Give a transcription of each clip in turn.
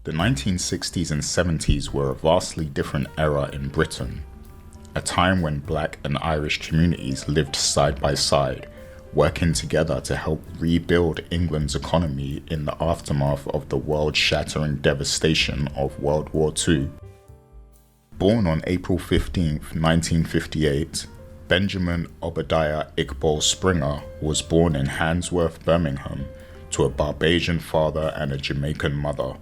The 1960s and 70s were a vastly different era in Britain, a time when Black and Irish communities lived side by side, working together to help rebuild England's economy in the aftermath of the world-shattering devastation of World War II. Born on April 15, 1958, Benjamin Obadiah Iqbal Springer was born in Handsworth, Birmingham, to a Barbadian father and a Jamaican mother.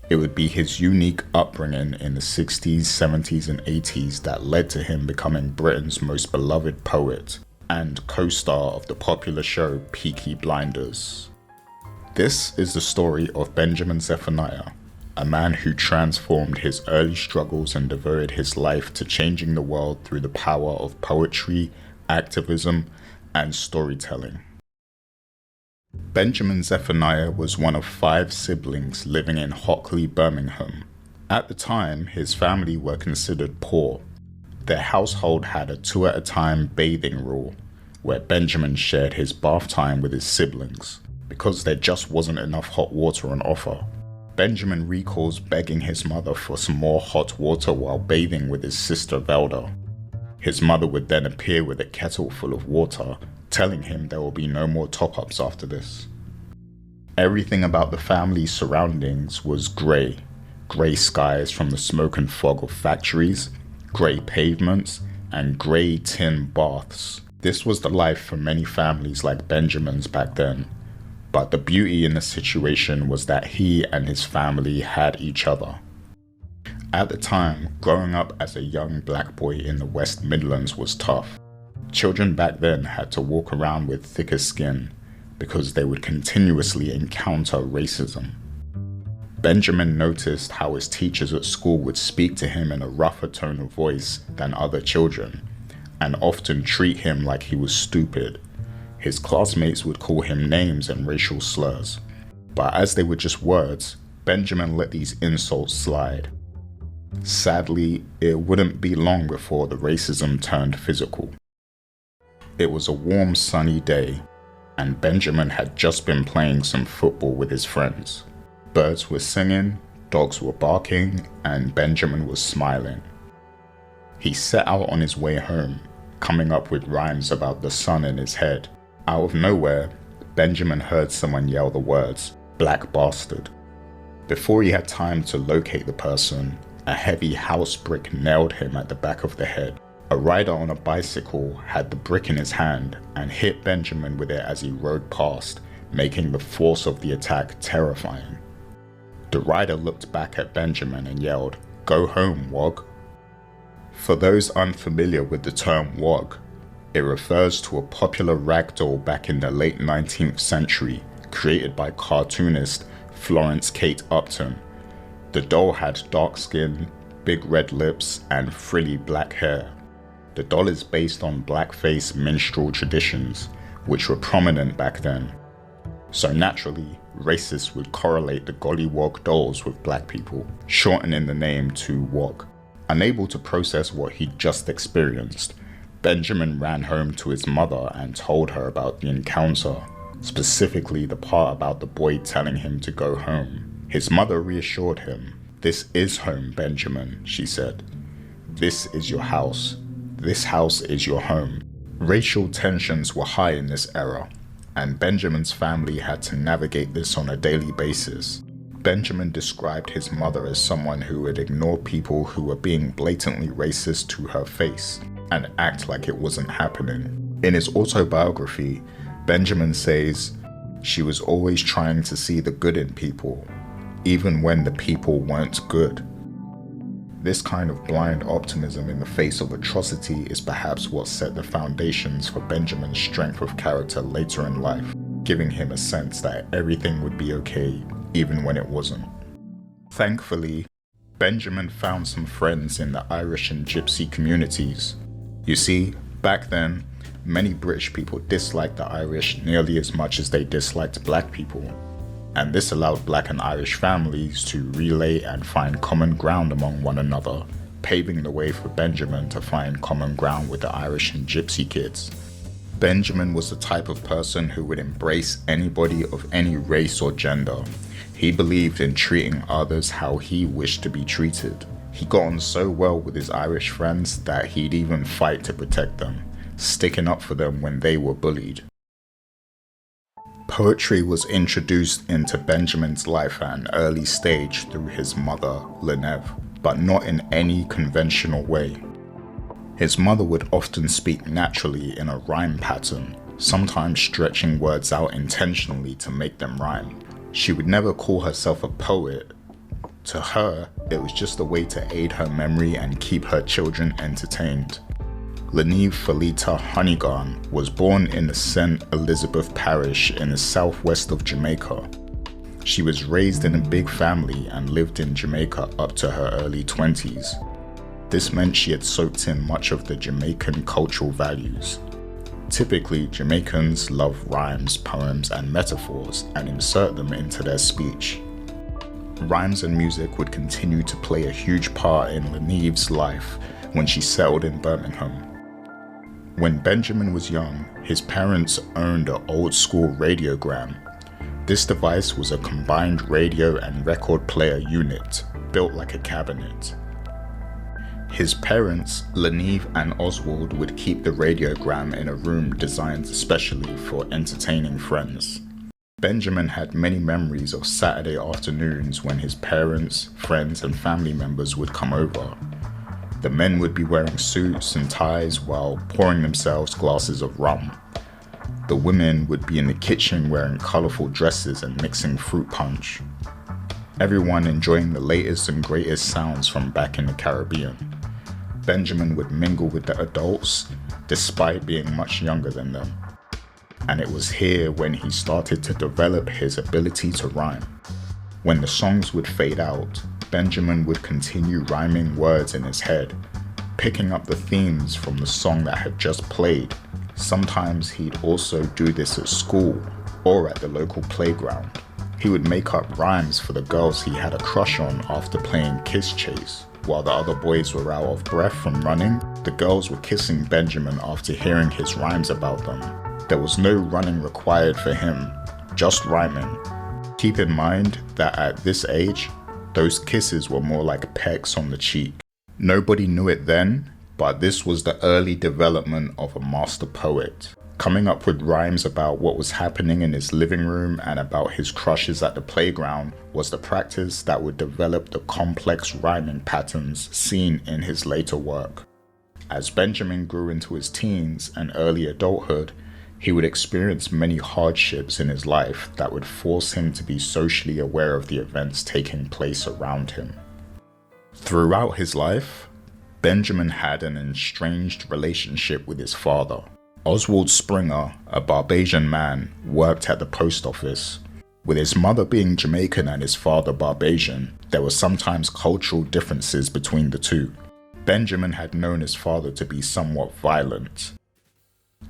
It would be his unique upbringing in the 60s, 70s, and 80s that led to him becoming Britain's most beloved poet and co-star of the popular show Peaky Blinders. This is the story of Benjamin Zephaniah, a man who transformed his early struggles and devoted his life to changing the world through the power of poetry, activism, and storytelling. Benjamin Zephaniah was one of 5 siblings living in Hockley, Birmingham. At the time, his family were considered poor. Their household had a 2-at-a-time bathing rule, where Benjamin shared his bath time with his siblings, because there just wasn't enough hot water on offer. Benjamin recalls begging his mother for some more hot water while bathing with his sister Velda. His mother would then appear with a kettle full of water, telling him there will be no more top-ups after this. Everything about the family's surroundings was grey. Grey skies from the smoke and fog of factories, grey pavements, and grey tin baths. This was the life for many families like Benjamin's back then. But the beauty in the situation was that he and his family had each other. At the time, growing up as a young black boy in the West Midlands was tough. Children back then had to walk around with thicker skin because they would continuously encounter racism. Benjamin noticed how his teachers at school would speak to him in a rougher tone of voice than other children, and often treat him like he was stupid. His classmates would call him names and racial slurs, but as they were just words, Benjamin let these insults slide. Sadly, it wouldn't be long before the racism turned physical. It was a warm, sunny day, and Benjamin had just been playing some football with his friends. Birds were singing, dogs were barking, and Benjamin was smiling. He set out on his way home, coming up with rhymes about the sun in his head. Out of nowhere, Benjamin heard someone yell the words, "Black bastard." Before he had time to locate the person, a heavy house brick nailed him at the back of the head. A rider on a bicycle had the brick in his hand and hit Benjamin with it as he rode past, making the force of the attack terrifying. The rider looked back at Benjamin and yelled, "Go home, wog." For those unfamiliar with the term wog, it refers to a popular rag doll back in the late 19th century, created by cartoonist Florence Kate Upton. The doll had dark skin, big red lips, and frilly black hair. The doll is based on blackface minstrel traditions, which were prominent back then. So naturally, racists would correlate the gollywog dolls with black people, shortening the name to Wog. Unable to process what he'd just experienced, Benjamin ran home to his mother and told her about the encounter, specifically the part about the boy telling him to go home. His mother reassured him. "This is home, Benjamin," she said. "This is your house. This house is your home." Racial tensions were high in this era, and Benjamin's family had to navigate this on a daily basis. Benjamin described his mother as someone who would ignore people who were being blatantly racist to her face and act like it wasn't happening. In his autobiography, Benjamin says, "She was always trying to see the good in people, even when the people weren't good." This kind of blind optimism in the face of atrocity is perhaps what set the foundations for Benjamin's strength of character later in life, giving him a sense that everything would be okay, even when it wasn't. Thankfully, Benjamin found some friends in the Irish and Gypsy communities. You see, back then, many British people disliked the Irish nearly as much as they disliked black people, and this allowed black and Irish families to relay and find common ground among one another, paving the way for Benjamin to find common ground with the Irish and Gypsy kids. Benjamin was the type of person who would embrace anybody of any race or gender. He believed in treating others how he wished to be treated. He got on so well with his Irish friends that he'd even fight to protect them, sticking up for them when they were bullied. Poetry was introduced into Benjamin's life at an early stage through his mother, Leneve, but not in any conventional way. His mother would often speak naturally in a rhyme pattern, sometimes stretching words out intentionally to make them rhyme. She would never call herself a poet. To her, it was just a way to aid her memory and keep her children entertained. Leneve Felita Honeygarn was born in the St. Elizabeth parish in the southwest of Jamaica. She was raised in a big family and lived in Jamaica up to her early 20s. This meant she had soaked in much of the Jamaican cultural values. Typically, Jamaicans love rhymes, poems, and metaphors and insert them into their speech. Rhymes and music would continue to play a huge part in Leneve's life when she settled in Birmingham. When Benjamin was young, his parents owned an old-school radiogram. This device was a combined radio and record player unit, built like a cabinet. His parents, Leneve and Oswald, would keep the radiogram in a room designed especially for entertaining friends. Benjamin had many memories of Saturday afternoons when his parents, friends, and family members would come over. The men would be wearing suits and ties while pouring themselves glasses of rum. The women would be in the kitchen wearing colorful dresses and mixing fruit punch. Everyone enjoying the latest and greatest sounds from back in the Caribbean. Benjamin would mingle with the adults, despite being much younger than them. And it was here when he started to develop his ability to rhyme. When the songs would fade out, Benjamin would continue rhyming words in his head, picking up the themes from the song that had just played. Sometimes he'd also do this at school or at the local playground. He would make up rhymes for the girls he had a crush on after playing Kiss Chase. While the other boys were out of breath from running, the girls were kissing Benjamin after hearing his rhymes about them. There was no running required for him, just rhyming. Keep in mind that at this age, those kisses were more like pecks on the cheek. Nobody knew it then, but this was the early development of a master poet. Coming up with rhymes about what was happening in his living room and about his crushes at the playground was the practice that would develop the complex rhyming patterns seen in his later work. As Benjamin grew into his teens and early adulthood, he would experience many hardships in his life that would force him to be socially aware of the events taking place around him. Throughout his life, Benjamin had an estranged relationship with his father. Oswald Springer, a Barbadian man, worked at the post office. With his mother being Jamaican and his father Barbadian, there were sometimes cultural differences between the two. Benjamin had known his father to be somewhat violent.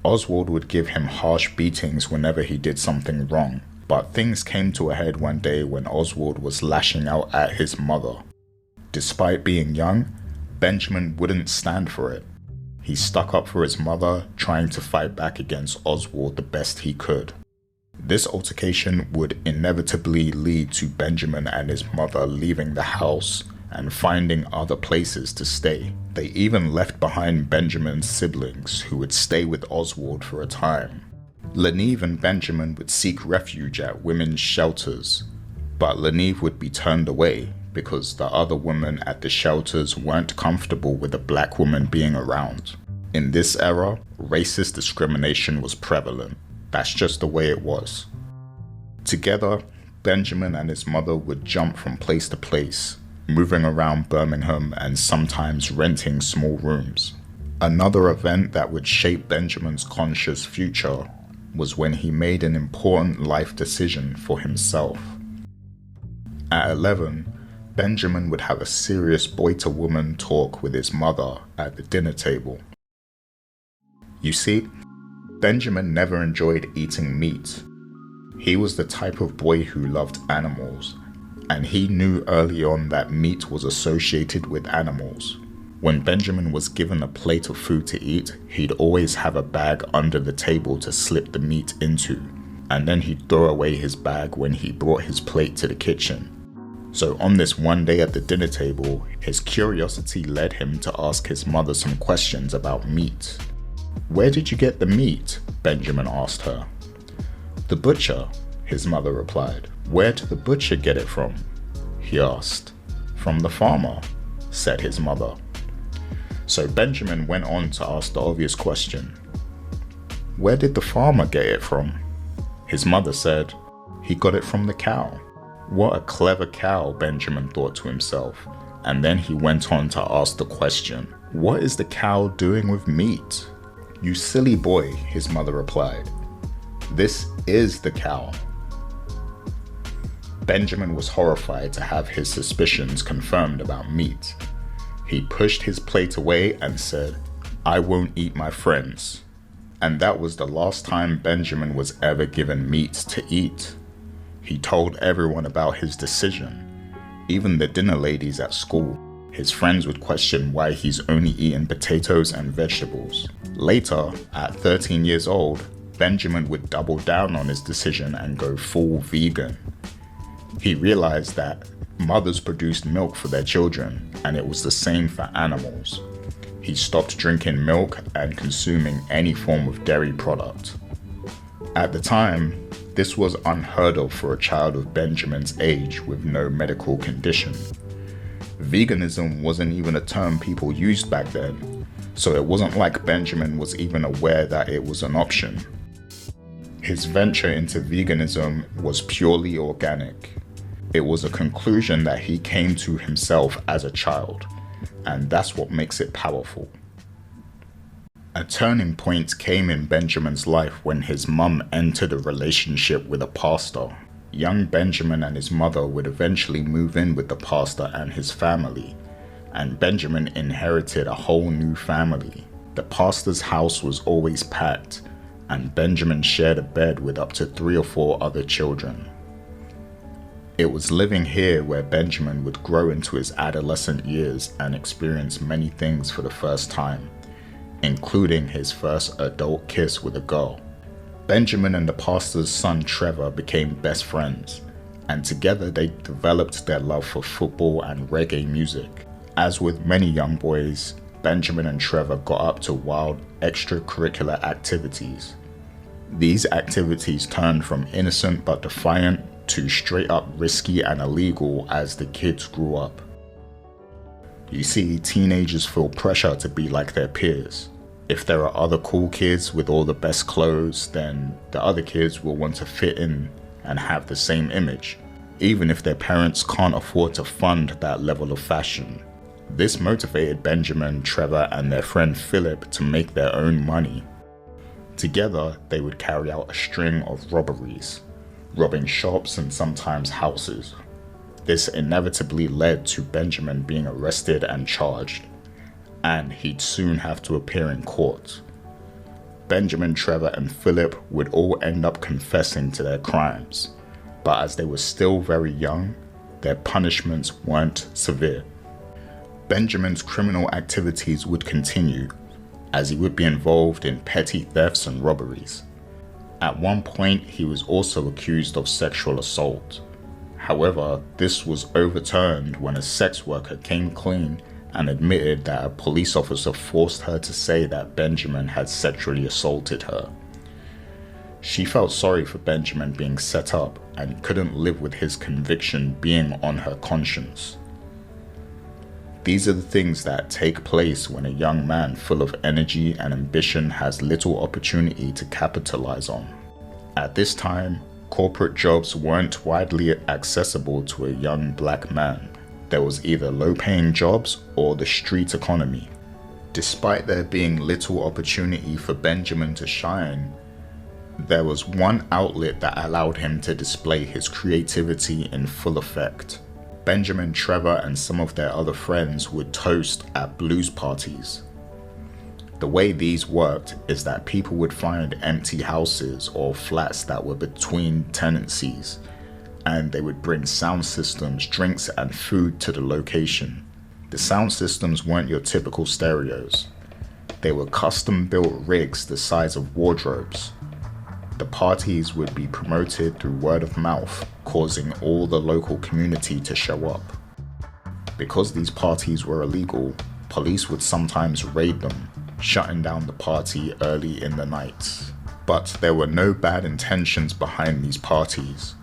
Oswald would give him harsh beatings whenever he did something wrong, but things came to a head one day when Oswald was lashing out at his mother. Despite being young, Benjamin wouldn't stand for it. He stuck up for his mother, trying to fight back against Oswald the best he could. This altercation would inevitably lead to Benjamin and his mother leaving the house and finding other places to stay. They even left behind Benjamin's siblings, who would stay with Oswald for a time. Leneve and Benjamin would seek refuge at women's shelters, but Leneve would be turned away because the other women at the shelters weren't comfortable with a black woman being around. In this era, racist discrimination was prevalent. That's just the way it was. Together, Benjamin and his mother would jump from place to place, moving around Birmingham and sometimes renting small rooms. Another event that would shape Benjamin's conscious future was when he made an important life decision for himself. At 11, Benjamin would have a serious boy-to-woman talk with his mother at the dinner table. You see, Benjamin never enjoyed eating meat. He was the type of boy who loved animals, and he knew early on that meat was associated with animals. When Benjamin was given a plate of food to eat, he'd always have a bag under the table to slip the meat into. and then he'd throw away his bag when he brought his plate to the kitchen. So on this one day at the dinner table, his curiosity led him to ask his mother some questions about meat. "Where did you get the meat?" Benjamin asked her. "The butcher," his mother replied. "Where did the butcher get it from?" he asked. "From the farmer," said his mother. So Benjamin went on to ask the obvious question. "Where did the farmer get it from?" His mother said, "He got it from the cow." What a clever cow, Benjamin thought to himself, and then he went on to ask the question, "What is the cow doing with meat?" "You silly boy," his mother replied. "This is the cow." Benjamin was horrified to have his suspicions confirmed about meat. He pushed his plate away and said, "I won't eat my friends." And that was the last time Benjamin was ever given meat to eat. He told everyone about his decision, even the dinner ladies at school. His friends would question why he's only eating potatoes and vegetables. Later, at 13 years old, Benjamin would double down on his decision and go full vegan. He realized that mothers produced milk for their children, and it was the same for animals. He stopped drinking milk and consuming any form of dairy product. At the time, this was unheard of for a child of Benjamin's age with no medical condition. Veganism wasn't even a term people used back then, so it wasn't like Benjamin was even aware that it was an option. His venture into veganism was purely organic. It was a conclusion that he came to himself as a child, and that's what makes it powerful. A turning point came in Benjamin's life when his mum entered a relationship with a pastor. Young Benjamin and his mother would eventually move in with the pastor and his family, and Benjamin inherited a whole new family. The pastor's house was always packed, and Benjamin shared a bed with up to 3 or 4 other children. It was living here where Benjamin would grow into his adolescent years and experience many things for the first time, including his first adult kiss with a girl. Benjamin and the pastor's son Trevor became best friends, and together they developed their love for football and reggae music. As with many young boys, Benjamin and Trevor got up to wild extracurricular activities. These activities turned from innocent but defiant to straight up risky and illegal as the kids grew up. You see, teenagers feel pressure to be like their peers. If there are other cool kids with all the best clothes, then the other kids will want to fit in and have the same image, even if their parents can't afford to fund that level of fashion. This motivated Benjamin, Trevor, and their friend Philip to make their own money. Together, they would carry out a string of robberies, robbing shops and sometimes houses. This inevitably led to Benjamin being arrested and charged, and he'd soon have to appear in court. Benjamin, Trevor, and Philip would all end up confessing to their crimes, but as they were still very young, their punishments weren't severe. Benjamin's criminal activities would continue, as he would be involved in petty thefts and robberies. At one point, he was also accused of sexual assault. However, this was overturned when a sex worker came clean and admitted that a police officer forced her to say that Benjamin had sexually assaulted her. She felt sorry for Benjamin being set up and couldn't live with his conviction being on her conscience. These are the things that take place when a young man full of energy and ambition has little opportunity to capitalize on. At this time, corporate jobs weren't widely accessible to a young black man. There was either low-paying jobs or the street economy. Despite there being little opportunity for Benjamin to shine, there was one outlet that allowed him to display his creativity in full effect. Benjamin, Trevor, and some of their other friends would toast at blues parties. The way these worked is that people would find empty houses or flats that were between tenancies, and they would bring sound systems, drinks, and food to the location. The sound systems weren't your typical stereos. They were custom-built rigs the size of wardrobes. The parties would be promoted through word of mouth, causing all the local community to show up. Because these parties were illegal, police would sometimes raid them, shutting down the party early in the night. But there were no bad intentions behind these parties.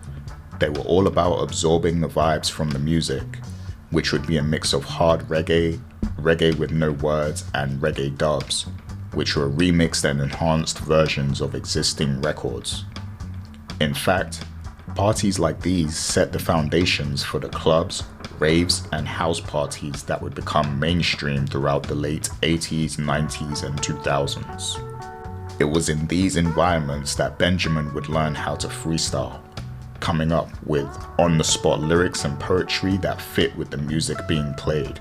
They were all about absorbing the vibes from the music, which would be a mix of hard reggae, reggae with no words, and reggae dubs, which were remixed and enhanced versions of existing records. In fact, parties like these set the foundations for the clubs, raves, and house parties that would become mainstream throughout the late 80s, 90s, and 2000s. It was in these environments that Benjamin would learn how to freestyle, coming up with on-the-spot lyrics and poetry that fit with the music being played.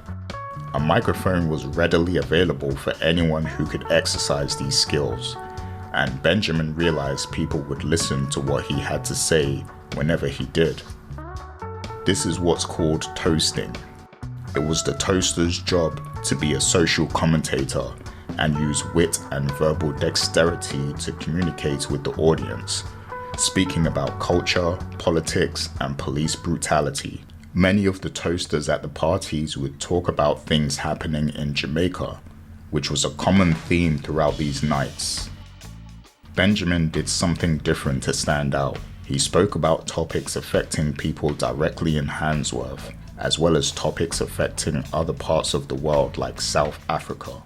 A microphone was readily available for anyone who could exercise these skills, and Benjamin realized people would listen to what he had to say whenever he did. This is what's called toasting. It was the toaster's job to be a social commentator and use wit and verbal dexterity to communicate with the audience, speaking about culture, politics, and police brutality. Many of the toasters at the parties would talk about things happening in Jamaica, which was a common theme throughout these nights. Benjamin did something different to stand out. He spoke about topics affecting people directly in Handsworth, as well as topics affecting other parts of the world like South Africa.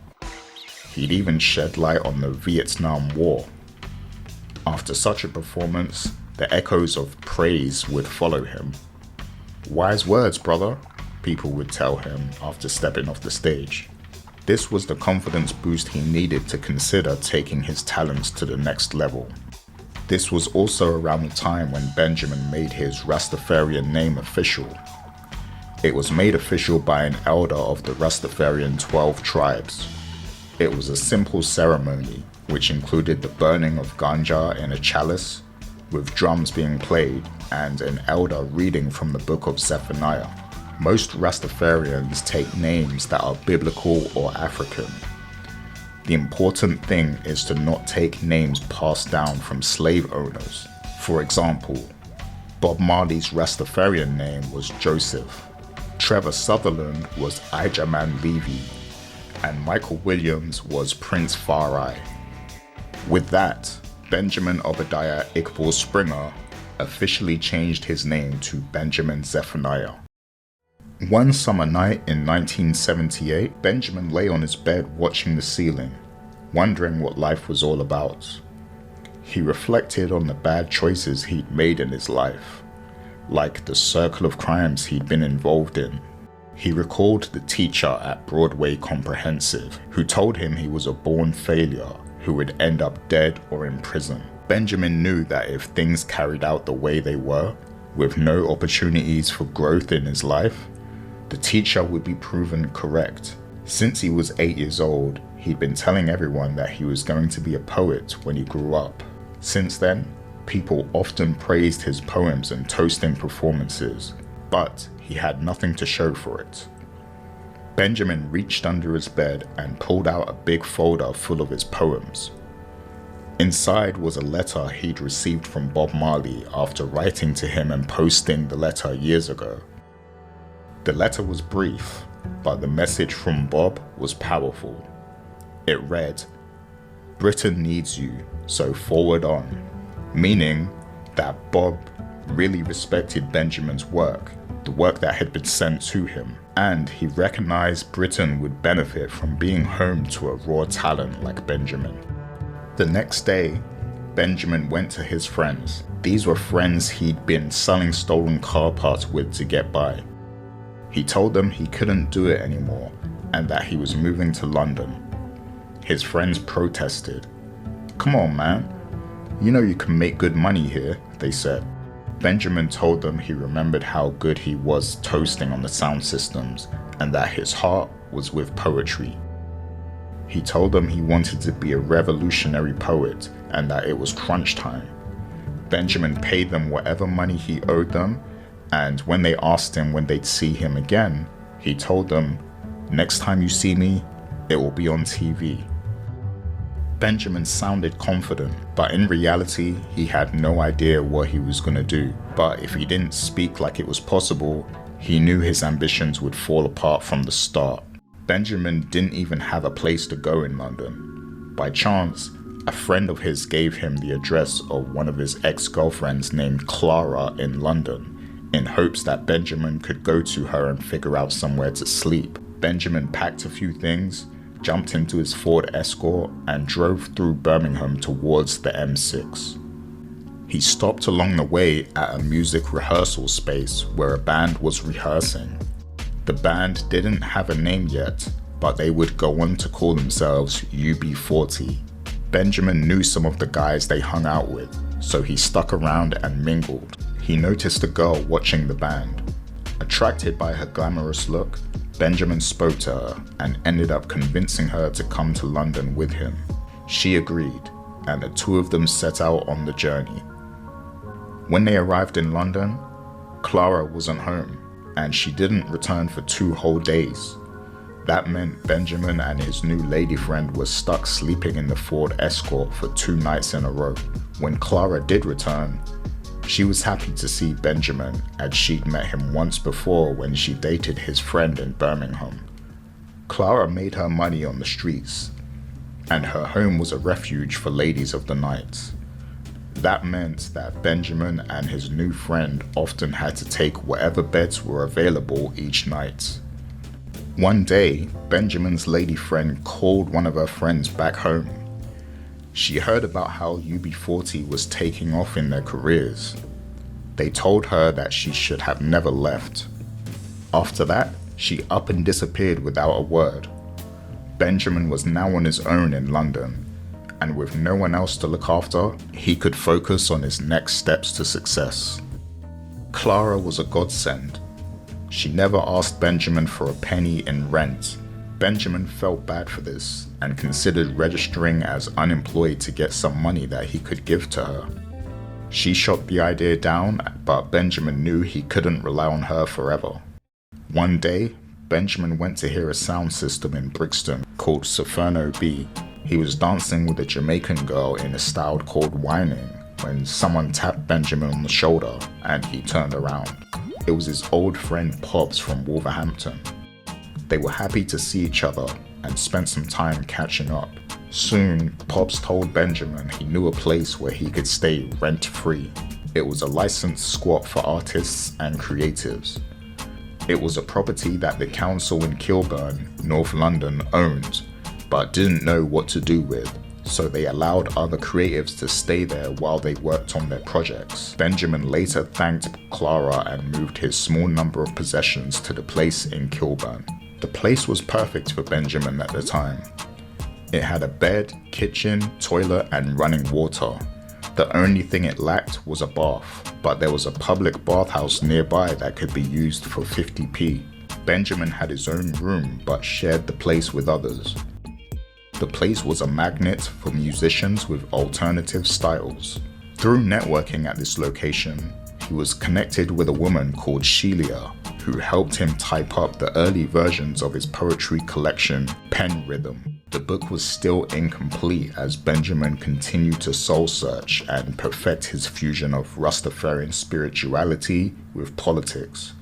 He'd even shed light on the Vietnam War. After such a performance, the echoes of praise would follow him. "Wise words, brother," people would tell him after stepping off the stage. This was the confidence boost he needed to consider taking his talents to the next level. This was also around the time when Benjamin made his Rastafarian name official. It was made official by an elder of the Rastafarian 12 tribes. It was a simple ceremony which included the burning of ganja in a chalice, with drums being played and an elder reading from the book of Zephaniah. Most Rastafarians take names that are biblical or African. The important thing is to not take names passed down from slave owners. For example, Bob Marley's Rastafarian name was Joseph, Trevor Sutherland was Ijaman Levy, and Michael Williams was Prince Farai. With that, Benjamin Obadiah Iqbal Springer officially changed his name to Benjamin Zephaniah. One summer night in 1978, Benjamin lay on his bed watching the ceiling, wondering what life was all about. He reflected on the bad choices he'd made in his life, like the circle of crimes he'd been involved in. He recalled the teacher at Broadway Comprehensive who told him he was a born failure who would end up dead or in prison. Benjamin knew that if things carried out the way they were, with no opportunities for growth in his life, the teacher would be proven correct. Since he was 8 years old, he'd been telling everyone that he was going to be a poet when he grew up. Since then, people often praised his poems and toasting performances, but he had nothing to show for it. Benjamin reached under his bed and pulled out a big folder full of his poems. Inside was a letter he'd received from Bob Marley after writing to him and posting the letter years ago. The letter was brief, but the message from Bob was powerful. It read, "Britain needs you, so forward on," meaning that Bob really respected Benjamin's work, the work that had been sent to him, and he recognized Britain would benefit from being home to a raw talent like Benjamin. The next day, Benjamin went to his friends. These were friends he'd been selling stolen car parts with to get by. He told them he couldn't do it anymore and that he was moving to London. His friends protested. "Come on, man. You know you can make good money here," they said. Benjamin told them he remembered how good he was toasting on the sound systems and that his heart was with poetry. He told them he wanted to be a revolutionary poet and that it was crunch time. Benjamin paid them whatever money he owed them, and when they asked him when they'd see him again, he told them, "Next time you see me, it will be on TV." Benjamin sounded confident, but in reality, he had no idea what he was going to do. But if he didn't speak like it was possible, he knew his ambitions would fall apart from the start. Benjamin didn't even have a place to go in London. By chance, a friend of his gave him the address of one of his ex-girlfriends named Clara in London, in hopes that Benjamin could go to her and figure out somewhere to sleep. Benjamin packed a few things, jumped into his Ford Escort, and drove through Birmingham towards the M6. He stopped along the way at a music rehearsal space where a band was rehearsing. The band didn't have a name yet, but they would go on to call themselves UB40. Benjamin knew some of the guys they hung out with, so he stuck around and mingled. He noticed a girl watching the band. Attracted by her glamorous look, Benjamin spoke to her and ended up convincing her to come to London with him. She agreed, and the two of them set out on the journey. When they arrived in London, Clara wasn't home, and she didn't return for 2 whole days. That meant Benjamin and his new lady friend were stuck sleeping in the Ford Escort for 2 nights in a row. When Clara did return, she was happy to see Benjamin, as she'd met him once before when she dated his friend in Birmingham. Clara made her money on the streets, and her home was a refuge for ladies of the night. That meant that Benjamin and his new friend often had to take whatever beds were available each night. One day, Benjamin's lady friend called one of her friends back home. She heard about how UB40 was taking off in their careers. They told her that she should have never left. After that, she up and disappeared without a word. Benjamin was now on his own in London, and with no one else to look after, he could focus on his next steps to success. Clara was a godsend. She never asked Benjamin for a penny in rent. Benjamin felt bad for this and considered registering as unemployed to get some money that he could give to her. She shot the idea down, but Benjamin knew he couldn't rely on her forever. One day, Benjamin went to hear a sound system in Brixton called Soferno B. He was dancing with a Jamaican girl in a style called whining when someone tapped Benjamin on the shoulder and he turned around. It was his old friend Pops from Wolverhampton. They were happy to see each other and spent some time catching up. Soon, Pops told Benjamin he knew a place where he could stay rent-free. It was a licensed squat for artists and creatives. It was a property that the council in Kilburn, North London, owned, but didn't know what to do with, so they allowed other creatives to stay there while they worked on their projects. Benjamin later thanked Clara and moved his small number of possessions to the place in Kilburn. The place was perfect for Benjamin at the time. It had a bed, kitchen, toilet, and running water. The only thing it lacked was a bath, but there was a public bathhouse nearby that could be used for 50p. Benjamin had his own room but shared the place with others. The place was a magnet for musicians with alternative styles. Through networking at this location, he was connected with a woman called Sheila, who helped him type up the early versions of his poetry collection, Pen Rhythm. The book was still incomplete as Benjamin continued to soul search and perfect his fusion of Rastafarian spirituality with politics.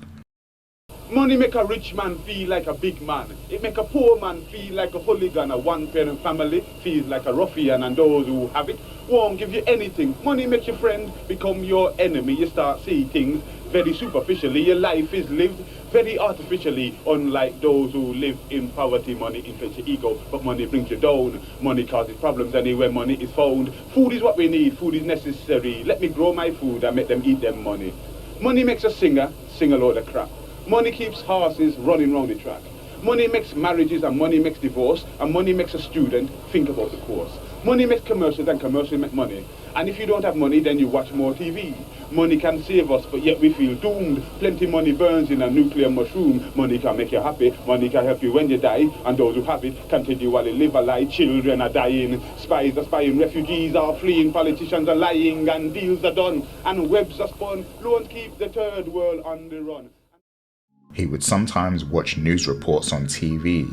Money make a rich man feel like a big man. It make a poor man feel like a hooligan. A one-parent family feels like a ruffian, and those who have it won't give you anything. Money makes your friend become your enemy. You start seeing things very superficially. Your life is lived very artificially, unlike those who live in poverty. Money inflates your ego, but money brings you down. Money causes problems anywhere money is found. Food is what we need. Food is necessary. Let me grow my food and make them eat them money. Money makes a singer sing a load of crap. Money keeps horses running round the track. Money makes marriages, and money makes divorce, and money makes a student think about the course. Money makes commercials, and commercials make money. And if you don't have money, then you watch more TV. Money can save us, but yet we feel doomed. Plenty money burns in a nuclear mushroom. Money can make you happy. Money can help you when you die. And those who have it can tell you while they live a lie. Children are dying. Spies are spying. Refugees are fleeing. Politicians are lying. And deals are done. And webs are spun. Loans keep the third world on the run. He would sometimes watch news reports on TV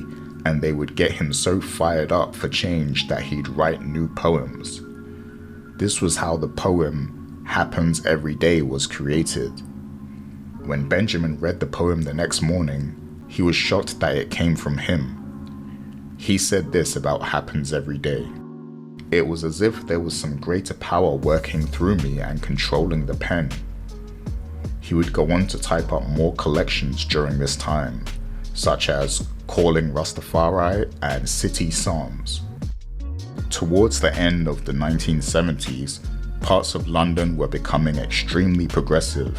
and they would get him so fired up for change that he'd write new poems. This was how the poem Happens Every Day was created. When Benjamin read the poem the next morning, he was shocked that it came from him. He said this about Happens Every Day: "It was as if there was some greater power working through me and controlling the pen." He would go on to type up more collections during this time, such as Calling Rastafari and City Psalms. Towards the end of the 1970s, parts of London were becoming extremely progressive,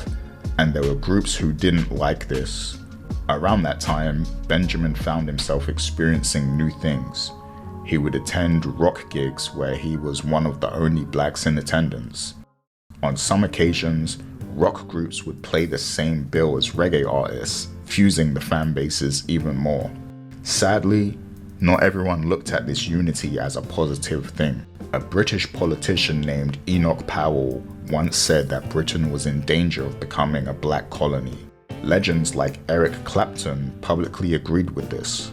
and there were groups who didn't like this. Around that time, Benjamin found himself experiencing new things. He would attend rock gigs where he was one of the only blacks in attendance. On some occasions, rock groups would play the same bill as reggae artists, fusing the fan bases even more. Sadly, not everyone looked at this unity as a positive thing. A British politician named Enoch Powell once said that Britain was in danger of becoming a black colony. Legends like Eric Clapton publicly agreed with this.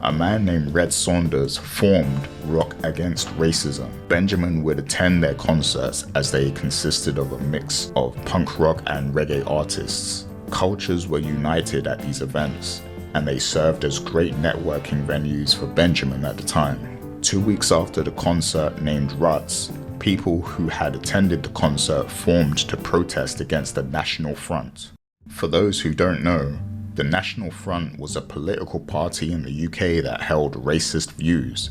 A man named Red Saunders formed Rock Against Racism. Benjamin would attend their concerts as they consisted of a mix of punk rock and reggae artists. Cultures were united at these events, and they served as great networking venues for Benjamin at the time. 2 weeks after the concert named Ruts, people who had attended the concert formed to protest against the National Front. For those who don't know, the National Front was a political party in the UK that held racist views.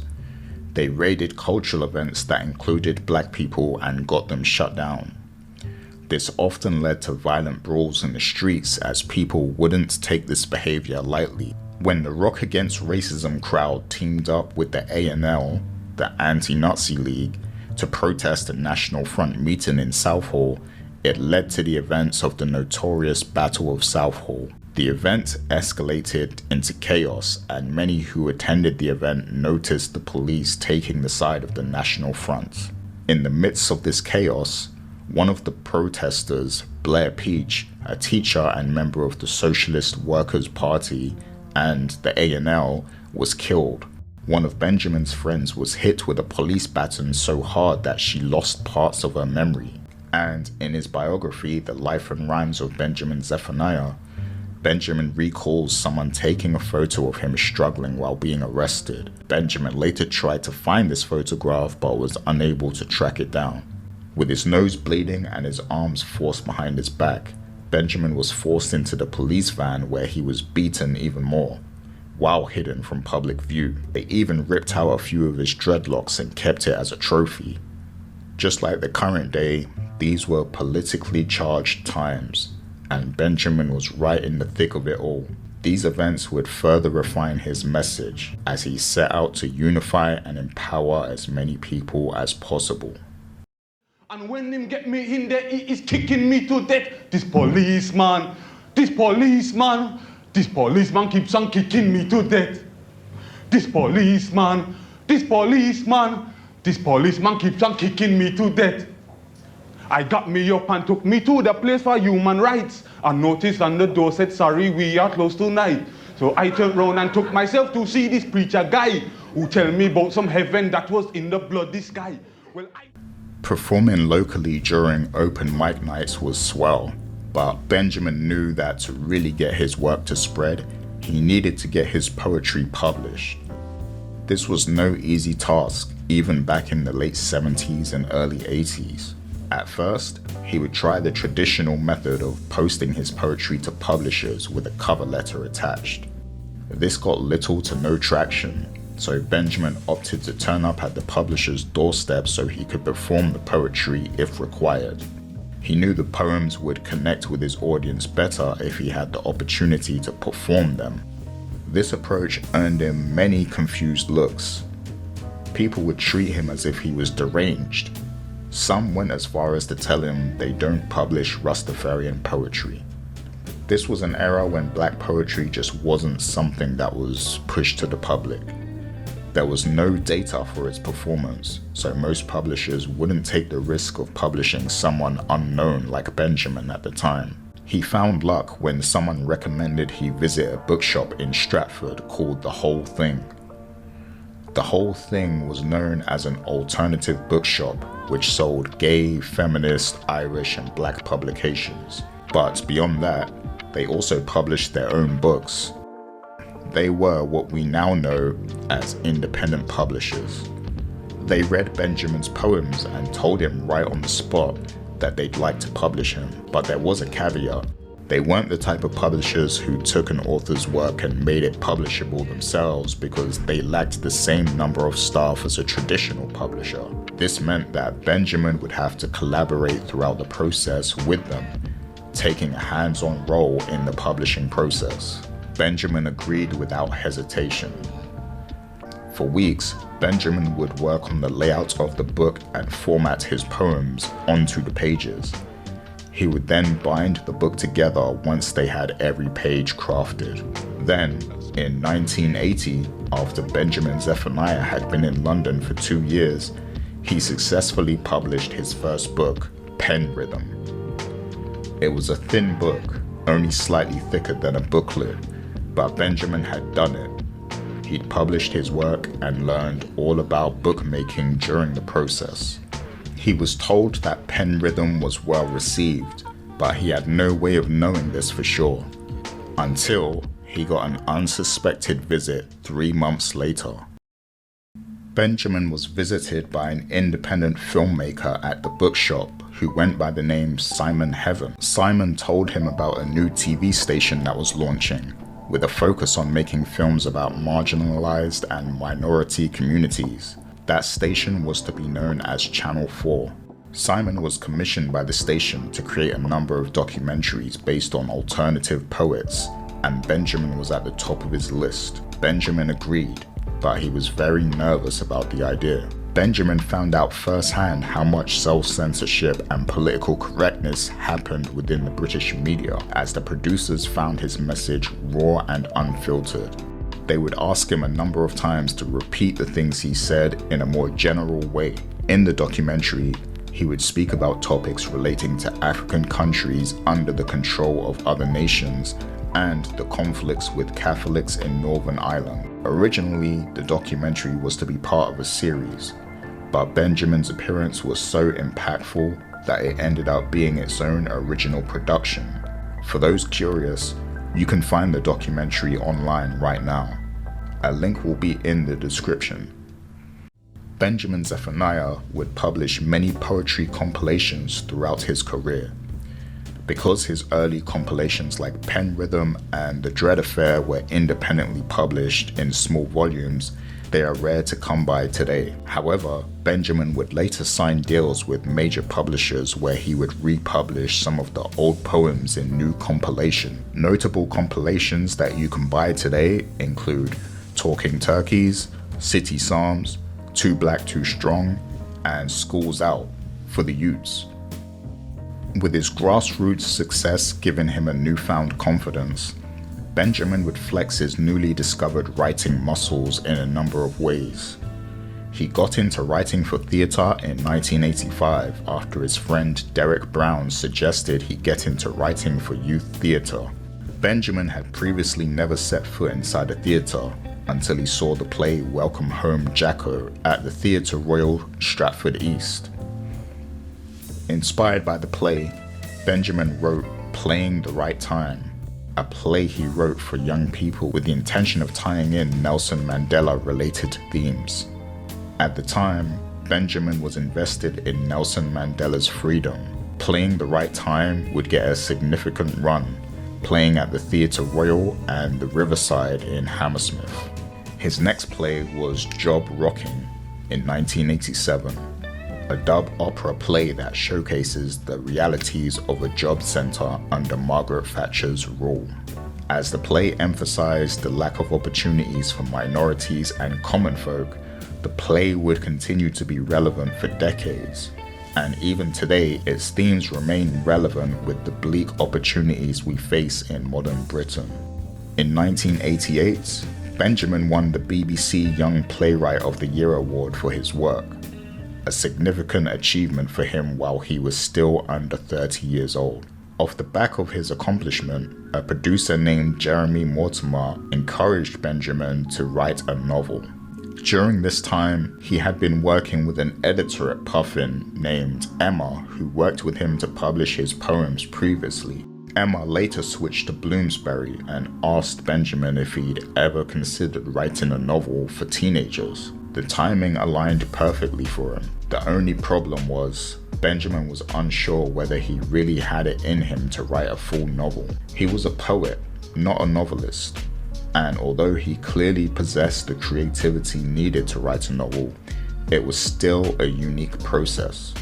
They raided cultural events that included black people and got them shut down. This often led to violent brawls in the streets as people wouldn't take this behavior lightly. When the Rock Against Racism crowd teamed up with the A&L, the Anti-Nazi League, to protest a National Front meeting in Southall, it led to the events of the notorious Battle of Southall. The event escalated into chaos, and many who attended the event noticed the police taking the side of the National Front. In the midst of this chaos, one of the protesters, Blair Peach, a teacher and member of the Socialist Workers' Party and the A&L, was killed. One of Benjamin's friends was hit with a police baton so hard that she lost parts of her memory. And in his biography, The Life and Rhymes of Benjamin Zephaniah, Benjamin recalls someone taking a photo of him struggling while being arrested. Benjamin later tried to find this photograph but was unable to track it down. With his nose bleeding and his arms forced behind his back, Benjamin was forced into the police van where he was beaten even more, while hidden from public view. They even ripped out a few of his dreadlocks and kept it as a trophy. Just like the current day, these were politically charged times, and Benjamin was right in the thick of it all. These events would further refine his message as he set out to unify and empower as many people as possible. And when him get me in there, he is kicking me to death. This policeman keeps on kicking me to death. This policeman keeps on kicking me to death. I got me up and took me to the place for human rights. A notice on the door said, "Sorry, we are closed tonight." So I turned round and took myself to see this preacher guy who tell me about some heaven that was in the bloody sky. Performing locally during open mic nights was swell, but Benjamin knew that to really get his work to spread, he needed to get his poetry published. This was no easy task, even back in the late 70s and early 80s. At first, he would try the traditional method of posting his poetry to publishers with a cover letter attached. This got little to no traction, so Benjamin opted to turn up at the publisher's doorstep so he could perform the poetry if required. He knew the poems would connect with his audience better if he had the opportunity to perform them. This approach earned him many confused looks. People would treat him as if he was deranged. Some went as far as to tell him they don't publish Rastafarian poetry. This was an era when black poetry just wasn't something that was pushed to the public. There was no data for its performance, so most publishers wouldn't take the risk of publishing someone unknown like Benjamin at the time. He found luck when someone recommended he visit a bookshop in Stratford called The Whole Thing. The whole thing was known as an alternative bookshop which sold gay, feminist, Irish and black publications. But beyond that, they also published their own books. They were what we now know as independent publishers. They read Benjamin's poems and told him right on the spot that they'd like to publish him, but there was a caveat. They weren't the type of publishers who took an author's work and made it publishable themselves because they lacked the same number of staff as a traditional publisher. This meant that Benjamin would have to collaborate throughout the process with them, taking a hands-on role in the publishing process. Benjamin agreed without hesitation. For weeks, Benjamin would work on the layout of the book and format his poems onto the pages. He would then bind the book together once they had every page crafted. Then, in 1980, after Benjamin Zephaniah had been in London for 2 years, he successfully published his first book, Pen Rhythm. It was a thin book, only slightly thicker than a booklet, but Benjamin had done it. He'd published his work and learned all about bookmaking during the process. He was told that Pen Rhythm was well received, but he had no way of knowing this for sure, until he got an unsuspected visit 3 months later. Benjamin was visited by an independent filmmaker at the bookshop who went by the name Simon Heaven. Simon told him about a new TV station that was launching, with a focus on making films about marginalized and minority communities. That station was to be known as Channel 4. Simon was commissioned by the station to create a number of documentaries based on alternative poets, and Benjamin was at the top of his list. Benjamin agreed, but he was very nervous about the idea. Benjamin found out firsthand how much self-censorship and political correctness happened within the British media, as the producers found his message raw and unfiltered. They would ask him a number of times to repeat the things he said in a more general way. In the documentary, he would speak about topics relating to African countries under the control of other nations and the conflicts with Catholics in Northern Ireland. Originally, the documentary was to be part of a series, but Benjamin's appearance was so impactful that it ended up being its own original production. For those curious, you can find the documentary online right now. A link will be in the description. Benjamin Zephaniah would publish many poetry compilations throughout his career. Because his early compilations like Pen Rhythm and The Dread Affair were independently published in small volumes, they are rare to come by today. However, Benjamin would later sign deals with major publishers where he would republish some of the old poems in new compilation. Notable compilations that you can buy today include Talking Turkeys, City Psalms, Too Black Too Strong, and School's Out for the Utes. With his grassroots success giving him a newfound confidence, Benjamin would flex his newly discovered writing muscles in a number of ways. He got into writing for theatre in 1985 after his friend Derek Brown suggested he get into writing for youth theatre. Benjamin had previously never set foot inside a theatre until he saw the play Welcome Home Jacko at the Theatre Royal, Stratford East. Inspired by the play, Benjamin wrote Playing the Right Time, a play he wrote for young people with the intention of tying in Nelson Mandela-related themes. At the time, Benjamin was invested in Nelson Mandela's freedom. Playing the Right Time would get a significant run, playing at the Theatre Royal and the Riverside in Hammersmith. His next play was Job Rocking in 1987. A dub opera play that showcases the realities of a job centre under Margaret Thatcher's rule. As the play emphasised the lack of opportunities for minorities and common folk, the play would continue to be relevant for decades, and even today its themes remain relevant with the bleak opportunities we face in modern Britain. In 1988, Benjamin won the BBC Young Playwright of the Year award for his work, a significant achievement for him while he was still under 30 years old. Off the back of his accomplishment, a producer named Jeremy Mortimer encouraged Benjamin to write a novel. During this time, he had been working with an editor at Puffin named Emma, who worked with him to publish his poems previously. Emma later switched to Bloomsbury and asked Benjamin if he'd ever considered writing a novel for teenagers. The timing aligned perfectly for him. The only problem was, Benjamin was unsure whether he really had it in him to write a full novel. He was a poet, not a novelist, and although he clearly possessed the creativity needed to write a novel, it was still a unique process.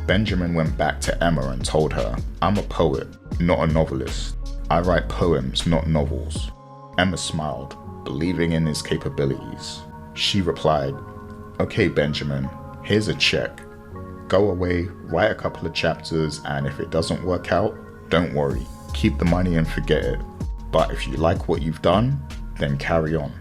Benjamin went back to Emma and told her, "I'm a poet, not a novelist. I write poems, not novels." Emma smiled, believing in his capabilities. She replied, "Okay, Benjamin, here's a check. Go away, write a couple of chapters, and if it doesn't work out, don't worry. Keep the money and forget it. But if you like what you've done, then carry on."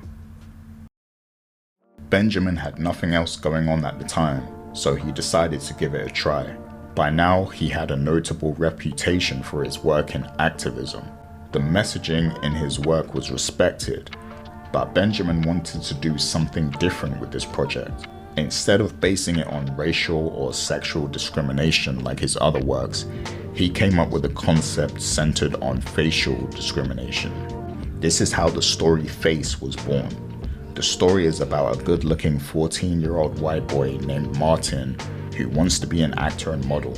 Benjamin had nothing else going on at the time, so he decided to give it a try. By now, he had a notable reputation for his work in activism. The messaging in his work was respected, but Benjamin wanted to do something different with this project. Instead of basing it on racial or sexual discrimination like his other works, he came up with a concept centered on facial discrimination. This is how the story Face was born. The story is about a good-looking 14-year-old white boy named Martin who wants to be an actor and model.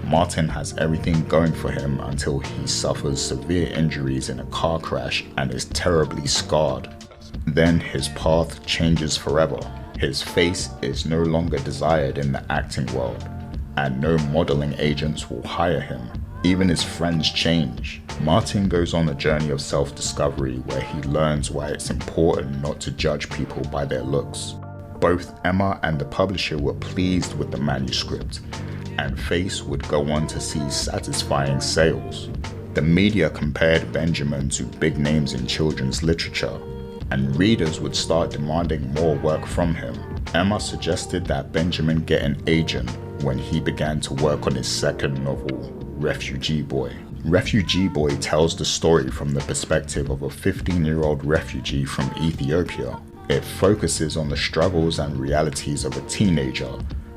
Martin has everything going for him until he suffers severe injuries in a car crash and is terribly scarred. Then his path changes forever. His face is no longer desired in the acting world, and no modeling agents will hire him. Even his friends change. Martin goes on a journey of self-discovery where he learns why it's important not to judge people by their looks. Both Emma and the publisher were pleased with the manuscript, and Face would go on to see satisfying sales. The media compared Benjamin to big names in children's literature, and readers would start demanding more work from him. Emma suggested that Benjamin get an agent when he began to work on his second novel, Refugee Boy. Refugee Boy tells the story from the perspective of a 15-year-old refugee from Ethiopia. It focuses on the struggles and realities of a teenager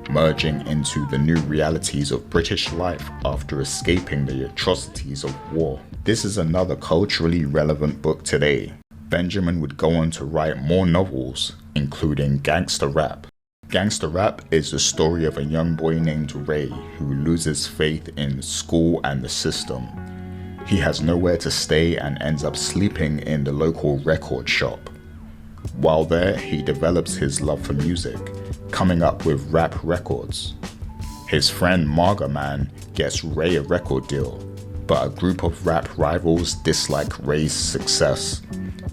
merging into the new realities of British life after escaping the atrocities of war. This is another culturally relevant book today. Benjamin would go on to write more novels, including Gangster Rap. Gangster Rap is the story of a young boy named Ray who loses faith in school and the system. He has nowhere to stay and ends up sleeping in the local record shop. While there, he develops his love for music, coming up with rap records. His friend Marga Man gets Ray a record deal, but a group of rap rivals dislike Ray's success,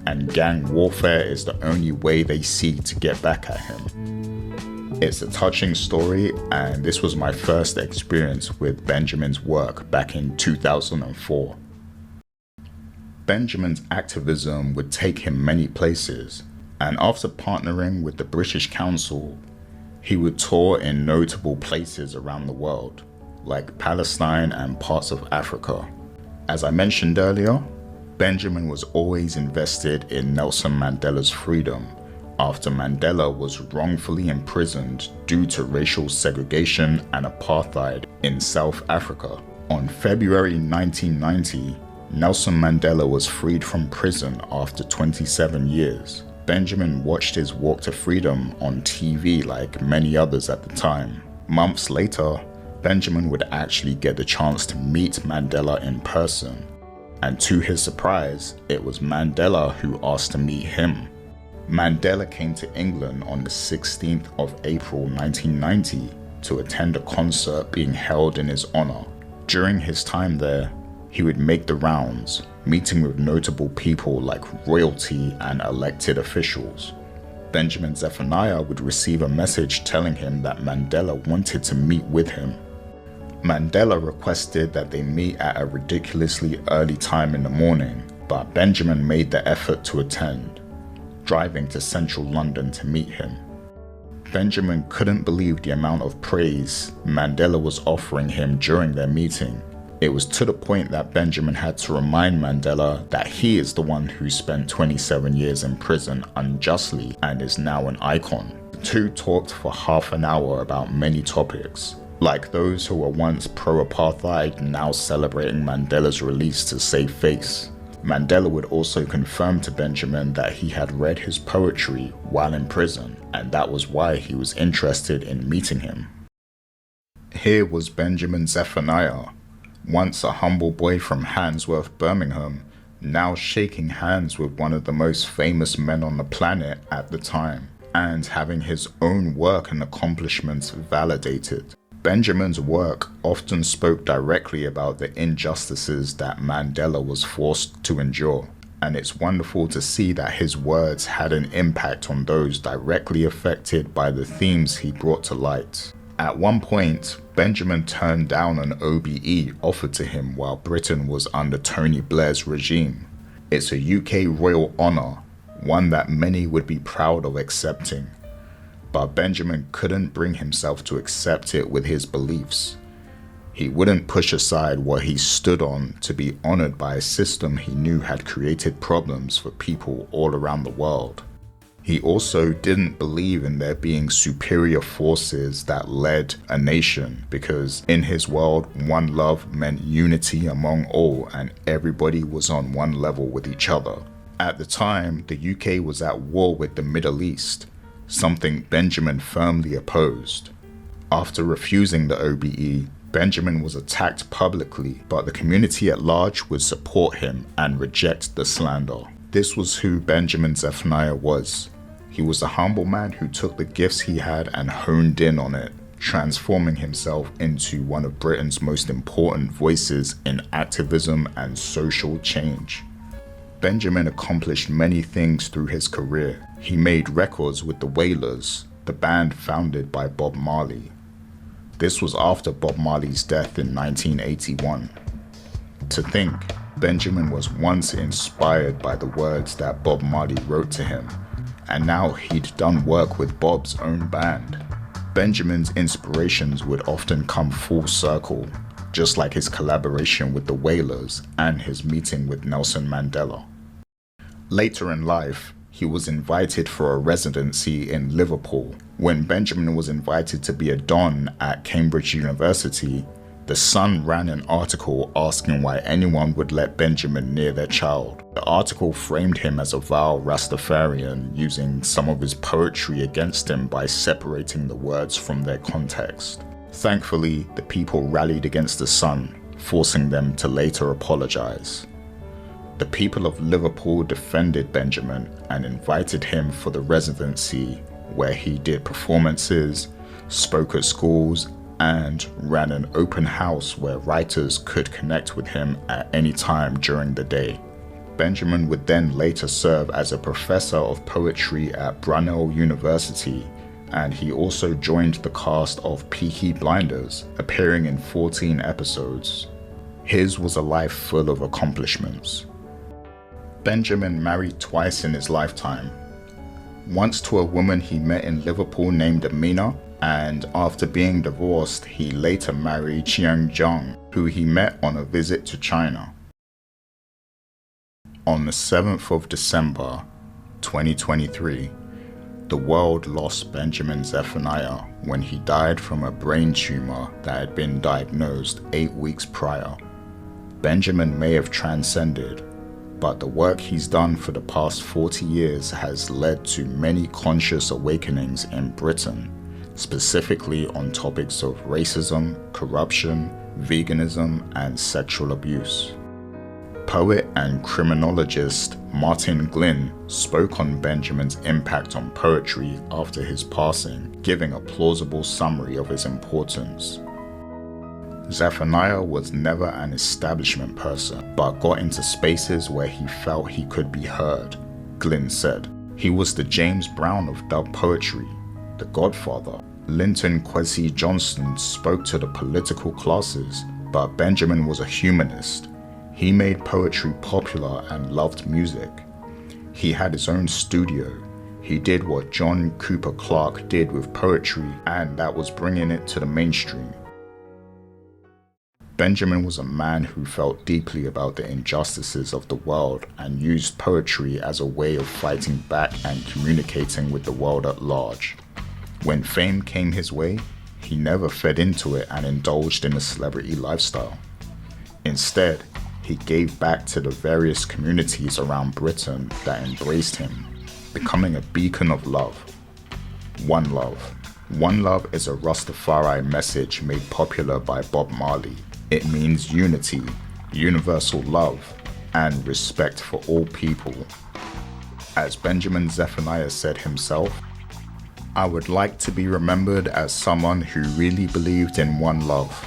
and gang warfare is the only way they see to get back at him. It's a touching story, and this was my first experience with Benjamin's work back in 2004. Benjamin's activism would take him many places, and after partnering with the British Council, he would tour in notable places around the world, like Palestine and parts of Africa. As I mentioned earlier, Benjamin was always invested in Nelson Mandela's freedom after Mandela was wrongfully imprisoned due to racial segregation and apartheid in South Africa. On February 1990, Nelson Mandela was freed from prison after 27 years. Benjamin watched his walk to freedom on TV like many others at the time. Months later, Benjamin would actually get the chance to meet Mandela in person. And to his surprise, it was Mandela who asked to meet him. Mandela came to England on the 16th of April 1990 to attend a concert being held in his honor. During his time there, he would make the rounds, meeting with notable people like royalty and elected officials. Benjamin Zephaniah would receive a message telling him that Mandela wanted to meet with him. Mandela requested that they meet at a ridiculously early time in the morning, but Benjamin made the effort to attend, driving to central London to meet him. Benjamin couldn't believe the amount of praise Mandela was offering him during their meeting. It was to the point that Benjamin had to remind Mandela that he is the one who spent 27 years in prison unjustly and is now an icon. The two talked for half an hour about many topics, like those who were once pro-apartheid now celebrating Mandela's release to save face. Mandela would also confirm to Benjamin that he had read his poetry while in prison, and that was why he was interested in meeting him. Here was Benjamin Zephaniah, once a humble boy from Handsworth, Birmingham, now shaking hands with one of the most famous men on the planet at the time, and having his own work and accomplishments validated. Benjamin's work often spoke directly about the injustices that Mandela was forced to endure, and it's wonderful to see that his words had an impact on those directly affected by the themes he brought to light. At one point, Benjamin turned down an OBE offered to him while Britain was under Tony Blair's regime. It's a UK royal honour, one that many would be proud of accepting. But Benjamin couldn't bring himself to accept it with his beliefs. He wouldn't push aside what he stood on to be honoured by a system he knew had created problems for people all around the world. He also didn't believe in there being superior forces that led a nation, because in his world, one love meant unity among all and everybody was on one level with each other. At the time, the UK was at war with the Middle East, something Benjamin firmly opposed. After refusing the OBE, Benjamin was attacked publicly, but the community at large would support him and reject the slander. This was who Benjamin Zephaniah was. He was a humble man who took the gifts he had and honed in on it, transforming himself into one of Britain's most important voices in activism and social change. Benjamin accomplished many things through his career. He made records with the Wailers, the band founded by Bob Marley. This was after Bob Marley's death in 1981. To think, Benjamin was once inspired by the words that Bob Marley wrote to him, and now he'd done work with Bob's own band. Benjamin's inspirations would often come full circle, just like his collaboration with the Wailers and his meeting with Nelson Mandela. Later in life, he was invited for a residency in Liverpool. When Benjamin was invited to be a Don at Cambridge University, The Sun ran an article asking why anyone would let Benjamin near their child. The article framed him as a vile Rastafarian, using some of his poetry against him by separating the words from their context. Thankfully, the people rallied against The Sun, forcing them to later apologize. The people of Liverpool defended Benjamin and invited him for the residency, where he did performances, spoke at schools, and ran an open house where writers could connect with him at any time during the day. Benjamin would then later serve as a professor of poetry at Brunel University, and he also joined the cast of Peaky Blinders, appearing in 14 episodes. His was a life full of accomplishments. Benjamin married twice in his lifetime. Once to a woman he met in Liverpool named Amina, and after being divorced, he later married Qiang Zhang, who he met on a visit to China. On the 7th of December, 2023, the world lost Benjamin Zephaniah when he died from a brain tumor that had been diagnosed 8 weeks prior. Benjamin may have transcended, but the work he's done for the past 40 years has led to many conscious awakenings in Britain, specifically on topics of racism, corruption, veganism, and sexual abuse. Poet and criminologist Martin Glynn spoke on Benjamin's impact on poetry after his passing, giving a plausible summary of his importance. Zephaniah was never an establishment person, but got into spaces where he felt he could be heard, Glynn said. He was the James Brown of dub poetry, the Godfather. Linton Kwesi Johnson spoke to the political classes, but Benjamin was a humanist. He made poetry popular and loved music. He had his own studio. He did what John Cooper Clarke did with poetry, and that was bringing it to the mainstream. Benjamin was a man who felt deeply about the injustices of the world and used poetry as a way of fighting back and communicating with the world at large. When fame came his way, he never fed into it and indulged in a celebrity lifestyle. Instead, he gave back to the various communities around Britain that embraced him, becoming a beacon of love. One Love. One Love is a Rastafari message made popular by Bob Marley. It means unity, universal love, and respect for all people. As Benjamin Zephaniah said himself, "I would like to be remembered as someone who really believed in one love."